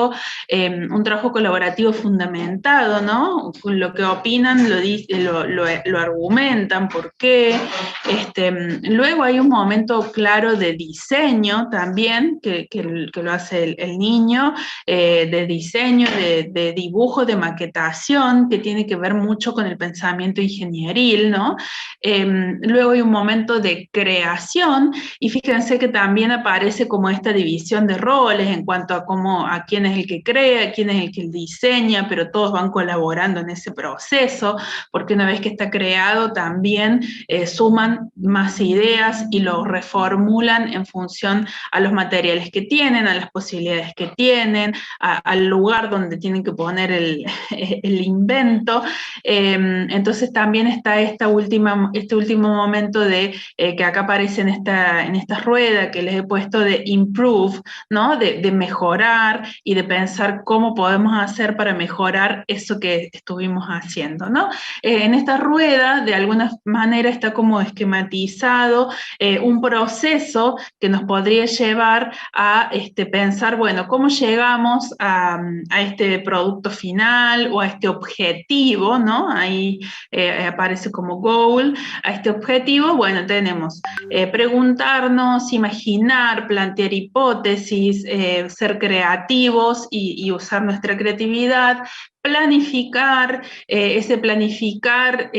fundamentado, ¿no? Lo que opinan lo argumentan, ¿por qué? Luego hay un momento claro de diseño también, que lo hace el niño, de diseño, de dibujo, de maquetación, que tiene que ver mucho con el pensamiento ingenieril, ¿no? Luego hay un momento de creación, y fíjense que también aparece como esta división de roles en cuanto a quién es el que crea, quién es el que diseña, pero todos van colaborando en ese proceso, porque una vez que está creado también suman más ideas y lo reformulan en función a los materiales que tienen, a las posibilidades que tienen, al lugar donde tienen que poner el invento. Entonces también está este último momento que acá aparece en esta rueda que les he puesto, de improve, ¿no? De mejorar, y de pensar cómo podemos hacer para mejorar eso que estuvimos haciendo, ¿no? En esta rueda, de alguna manera, está como esquematizado un proceso que nos podría llevar a pensar, bueno, ¿cómo llegamos a este producto final o a este objetivo, ¿no? Ahí aparece como goal, a este objetivo. Bueno, tenemos preguntarnos, imaginar, plantear hipótesis, ser creativos y usar nuestra creatividad, planificar, ese planificar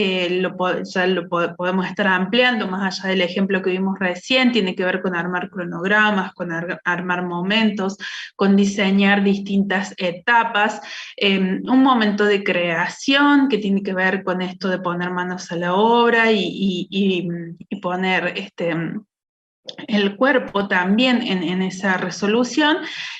podemos estar ampliando más allá del ejemplo que vimos recién, tiene que ver con armar cronogramas, con armar momentos, con diseñar distintas etapas, un momento de creación que tiene que ver con esto de poner manos a la obra y poner el cuerpo también en esa resolución,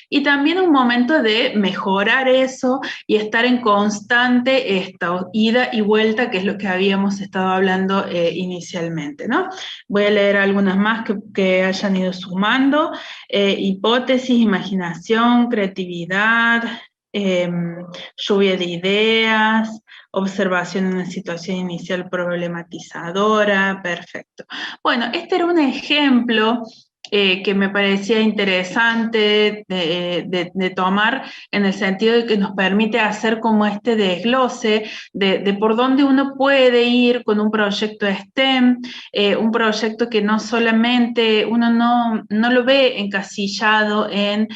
y también un momento de mejorar eso y estar en constante ida y vuelta, que es lo que habíamos estado hablando inicialmente, ¿no? Voy a leer algunas más que hayan ido sumando. Hipótesis, imaginación, creatividad, lluvia de ideas, observación de una situación inicial problematizadora, perfecto. Bueno, este era un ejemplo que me parecía interesante de tomar, en el sentido de que nos permite hacer como este desglose de por dónde uno puede ir con un proyecto STEM, un proyecto que no solamente uno no lo ve encasillado en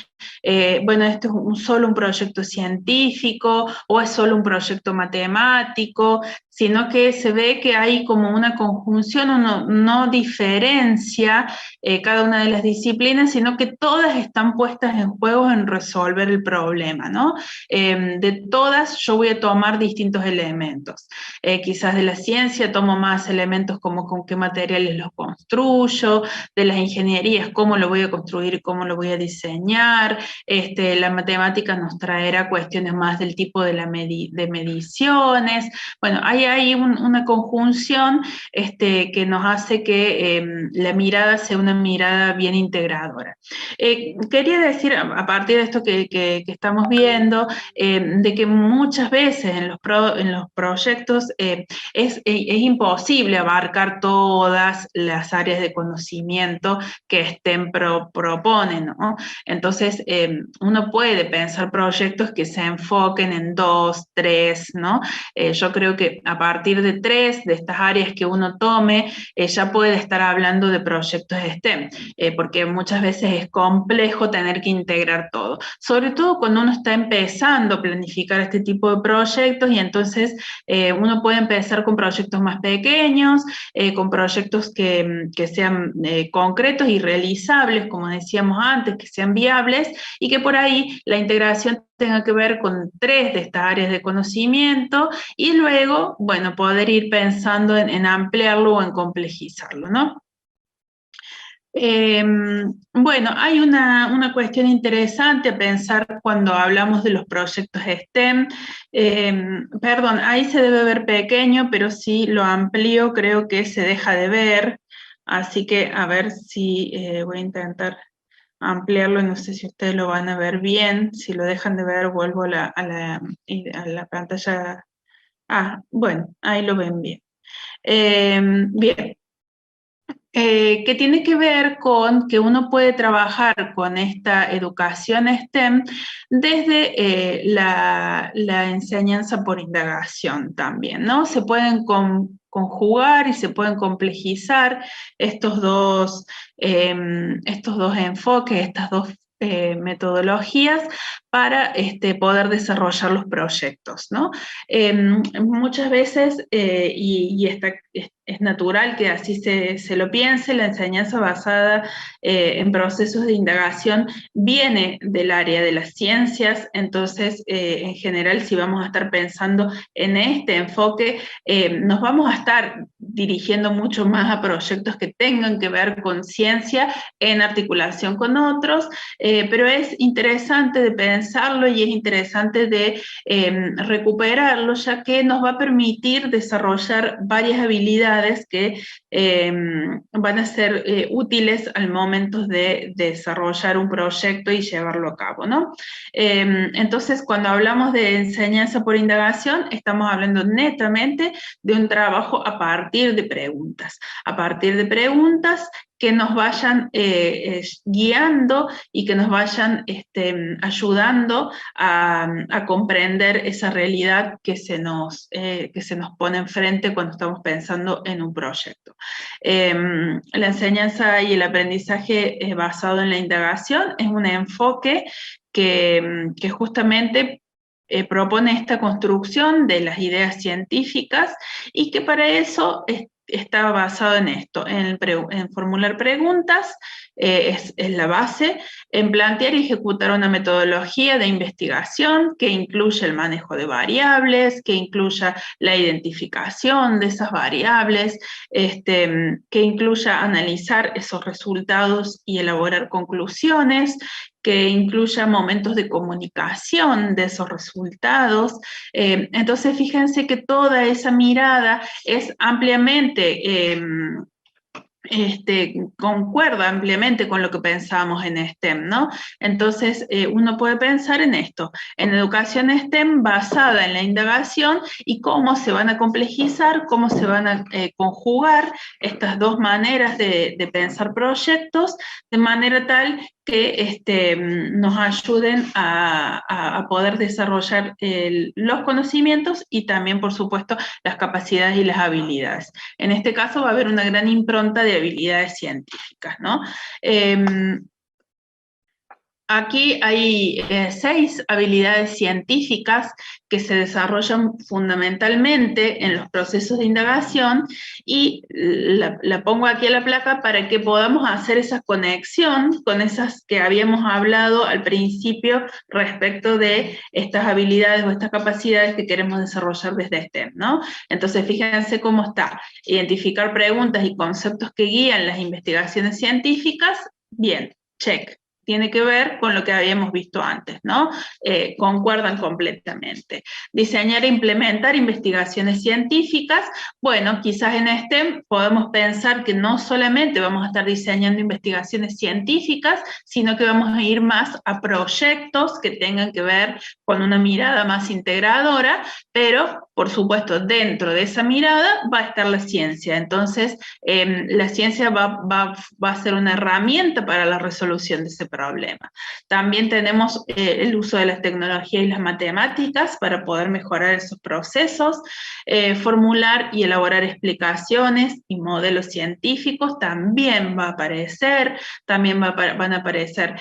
bueno, esto es solo un proyecto científico o es solo un proyecto matemático, sino que se ve que hay como una conjunción, uno no diferencia cada una de las disciplinas, sino que todas están puestas en juego en resolver el problema, ¿no? De todas yo voy a tomar distintos elementos. Quizás de la ciencia tomo más elementos como con qué materiales los construyo, de las ingenierías cómo lo voy a construir y cómo lo voy a diseñar. La matemática nos traerá cuestiones más del tipo de mediciones. Bueno, hay una conjunción que nos hace que la mirada sea una mirada bien integradora. Quería decir, a partir de esto que estamos viendo, de que muchas veces en los proyectos es imposible abarcar todas las áreas de conocimiento que STEM proponen, ¿no? Entonces, uno puede pensar proyectos que se enfoquen en 2, 3, ¿no? Yo creo que a partir de 3 de estas áreas que uno tome, ya puede estar hablando de proyectos STEM, porque muchas veces es complejo tener que integrar todo, sobre todo cuando uno está empezando a planificar este tipo de proyectos, y entonces uno puede empezar con proyectos más pequeños, con proyectos que sean concretos y realizables, como decíamos antes, que sean viables, y que por ahí la integración tenga que ver con 3 de estas áreas de conocimiento, y luego, bueno, poder ir pensando en ampliarlo o en complejizarlo, ¿no? Bueno, hay una cuestión interesante a pensar cuando hablamos de los proyectos STEM. Perdón, ahí se debe ver pequeño, pero si lo amplío creo que se deja de ver, así que a ver si voy a intentar ampliarlo, no sé si ustedes lo van a ver bien. Si lo dejan de ver, vuelvo a la pantalla. Bueno, ahí lo ven bien. Bien. Que tiene que ver con que uno puede trabajar con esta educación STEM desde la enseñanza por indagación también, ¿no? Se pueden conjugar y se pueden complejizar estos dos enfoques, estas dos metodologías para poder desarrollar los proyectos, ¿no? Muchas veces, y es natural que así se lo piense, la enseñanza basada en procesos de indagación viene del área de las ciencias. Entonces, en general, si vamos a estar pensando en este enfoque, nos vamos a estar dirigiendo mucho más a proyectos que tengan que ver con ciencia en articulación con otros, pero es interesante de pensarlo y es interesante de recuperarlo, ya que nos va a permitir desarrollar varias habilidades habilidades que van a ser útiles al momento de desarrollar un proyecto y llevarlo a cabo, ¿no? Entonces, cuando hablamos de enseñanza por indagación, estamos hablando netamente de un trabajo a partir de preguntas que nos vayan guiando y que nos vayan ayudando a comprender esa realidad que se nos pone enfrente cuando estamos pensando en un proyecto. La enseñanza y el aprendizaje basado en la indagación es un enfoque que justamente propone esta construcción de las ideas científicas y que para eso está basado en esto, en formular preguntas, es la base, en plantear y ejecutar una metodología de investigación que incluya el manejo de variables, que incluya la identificación de esas variables, que incluya analizar esos resultados y elaborar conclusiones, que incluya momentos de comunicación de esos resultados. Entonces, fíjense que toda esa mirada es ampliamente concuerda ampliamente con lo que pensábamos en STEM, ¿no? Entonces, uno puede pensar en esto, en educación STEM basada en la indagación y cómo se van a complejizar, cómo se van a conjugar estas dos maneras de pensar proyectos, de manera tal que nos ayuden a poder desarrollar los conocimientos y también, por supuesto, las capacidades y las habilidades. En este caso va a haber una gran impronta de habilidades científicas, ¿no? Aquí hay 6 habilidades científicas que se desarrollan fundamentalmente en los procesos de indagación y la pongo aquí a la placa para que podamos hacer esa conexión con esas que habíamos hablado al principio respecto de estas habilidades o estas capacidades que queremos desarrollar desde STEM, ¿no? Entonces, fíjense cómo está. Identificar preguntas y conceptos que guían las investigaciones científicas, bien, check. Tiene que ver con lo que habíamos visto antes, ¿no? Concuerdan completamente. Diseñar e implementar investigaciones científicas, bueno, quizás en STEM podemos pensar que no solamente vamos a estar diseñando investigaciones científicas, sino que vamos a ir más a proyectos que tengan que ver con una mirada más integradora, pero, por supuesto, dentro de esa mirada va a estar la ciencia. Entonces, la ciencia va a ser una herramienta para la resolución de ese problema. También tenemos el uso de las tecnologías y las matemáticas para poder mejorar esos procesos, formular y elaborar explicaciones y modelos científicos también va a aparecer, también van a aparecer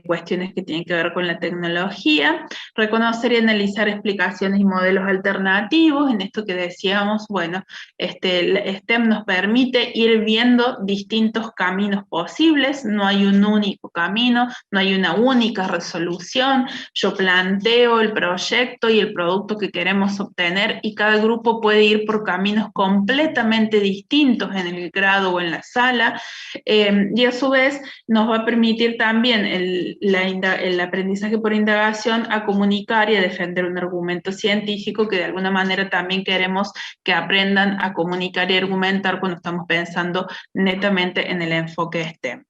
cuestiones que tienen que ver con la tecnología, reconocer y analizar explicaciones y modelos alternativos, en esto que decíamos, bueno, STEM nos permite ir viendo distintos caminos posibles, no hay un único camino, no hay una única resolución, yo planteo el proyecto y el producto que queremos obtener y cada grupo puede ir por caminos completamente distintos en el grado o en la sala, y a su vez nos va a permitir también el aprendizaje por indagación a comunicar y a defender un argumento científico que de alguna manera también queremos que aprendan a comunicar y argumentar cuando estamos pensando netamente en el enfoque STEM.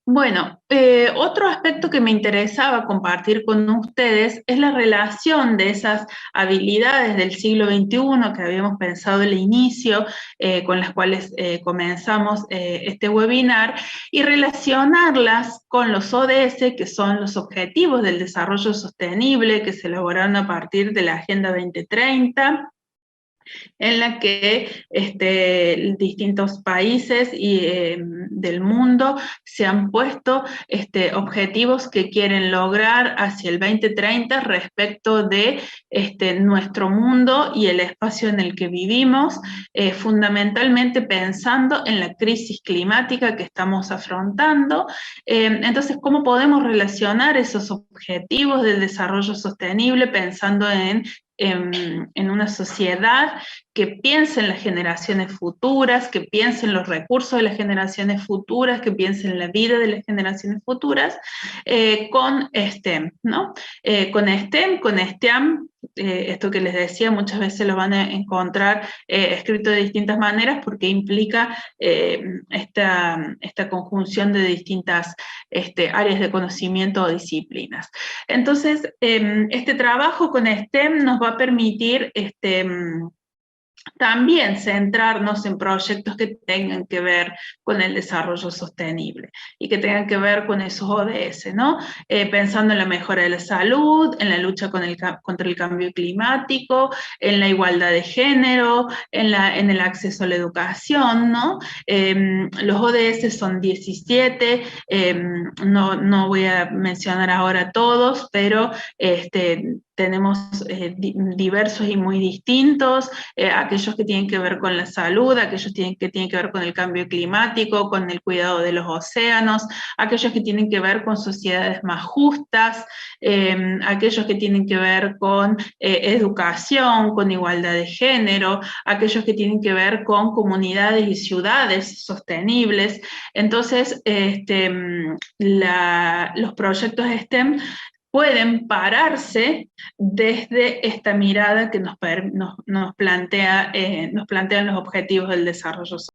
Bueno, otro aspecto que me interesaba compartir con ustedes es la relación de esas habilidades del siglo XXI que habíamos pensado al inicio, con las cuales comenzamos este webinar, y relacionarlas con los ODS, que son los Objetivos del Desarrollo Sostenible, que se elaboraron a partir de la Agenda 2030, en la que distintos países del mundo se han puesto objetivos que quieren lograr hacia el 2030 respecto de nuestro mundo y el espacio en el que vivimos, fundamentalmente pensando en la crisis climática que estamos afrontando. Entonces, ¿cómo podemos relacionar esos objetivos del desarrollo sostenible pensando en una sociedad que piensen las generaciones futuras, que piensen los recursos de las generaciones futuras, que piensen la vida de las generaciones futuras, con STEM, ¿no? Con STEM, con STEAM, esto que les decía, muchas veces lo van a encontrar escrito de distintas maneras porque implica esta conjunción de distintas áreas de conocimiento o disciplinas. Entonces, este trabajo con STEM nos va a permitir también centrarnos en proyectos que tengan que ver con el desarrollo sostenible y que tengan que ver con esos ODS, ¿no? Pensando en la mejora de la salud, en la lucha contra el cambio climático, en la igualdad de género, en el acceso a la educación, ¿no? Los ODS son 17, no voy a mencionar ahora todos, pero tenemos diversos y muy distintos, aquellos que tienen que ver con la salud, aquellos que tienen que ver con el cambio climático, con el cuidado de los océanos, aquellos que tienen que ver con sociedades más justas, aquellos que tienen que ver con educación, con igualdad de género, aquellos que tienen que ver con comunidades y ciudades sostenibles. Entonces, los proyectos STEM pueden pararse desde esta mirada que nos plantean los objetivos del desarrollo sostenible.